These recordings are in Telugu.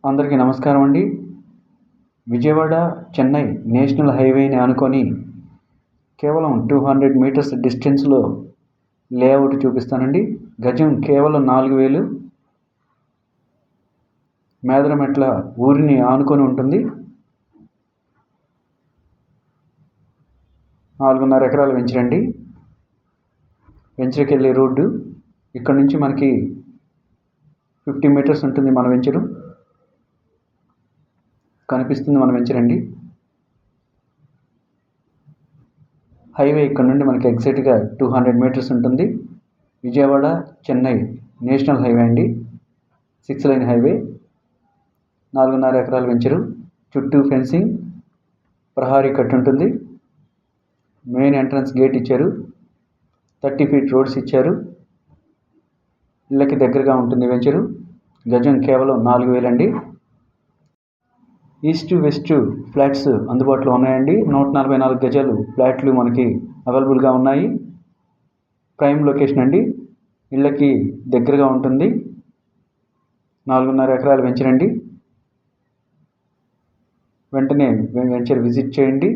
అందరికీ నమస్కారం అండి. విజయవాడ చెన్నై నేషనల్ హైవేని ఆనుకొని కేవలం 200 మీటర్స్ డిస్టెన్స్లో లేఅవుట్ చూపిస్తానండి. గజం కేవలం 4000. మేదరమెట్ల ఊరిని ఆనుకొని ఉంటుంది. 4.5 ఎకరాల వెంచరండి. వెంచర్కి వెళ్ళే రోడ్డు ఇక్కడ నుంచి మనకి 50 మీటర్స్ ఉంటుంది. మన వెంచరు కనిపిస్తుంది. మన వెంచరండి. హైవే ఇక్కడ నుండి మనకి ఎగ్జాక్ట్గా 200 మీటర్స్ ఉంటుంది. విజయవాడ చెన్నై నేషనల్ హైవే అండి. 6 లైన్ హైవే. 4.5 ఎకరాల వెంచరు. చుట్టూ ఫెన్సింగ్, ప్రహారీ కట్ ఉంటుంది. మెయిన్ ఎంట్రన్స్ గేట్ ఇచ్చారు. 30 ఫీట్ రోడ్స్ ఇచ్చారు. ఇళ్ళకి దగ్గరగా ఉంటుంది వెంచరు. గజం కేవలం 4000 అండి. ఈస్ట్ వెస్ట్ ఫ్లాట్స్ అందుబాటులో ఉన్నాయండి. 144 గజాలు ఫ్లాట్లు మనకి అవైలబుల్గా ఉన్నాయి. ప్రైమ్ లొకేషన్ అండి. ఇళ్ళకి దగ్గరగా ఉంటుంది. 4.5 ఎకరాల వెంచర్ అండి. వెంటనే వెంచర్ విజిట్ చేయండి.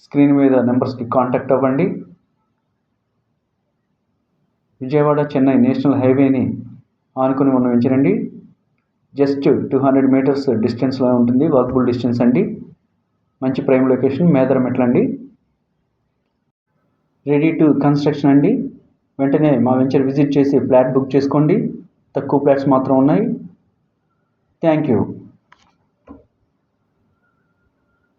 స్క్రీన్ మీద నెంబర్స్కి కాంటాక్ట్ అవ్వండి. విజయవాడ చెన్నై నేషనల్ హైవేని ఆనుకుని ఉన్న వెంచర్ అండి. జస్ట్ 200 మీటర్స్ డిస్టెన్స్లో ఉంటుంది. వాకబుల్ డిస్టెన్స్ అండి. మంచి ప్రైమ్ లొకేషన్. మేదరమెట్ల అండి. రెడీ టు కన్స్ట్రక్షన్ అండి. వెంటనే మా వెంచర్ విజిట్ చేసి ఫ్లాట్ బుక్ చేసుకోండి. తక్కువ ఫ్లాట్స్ మాత్రం ఉన్నాయి. Thank you.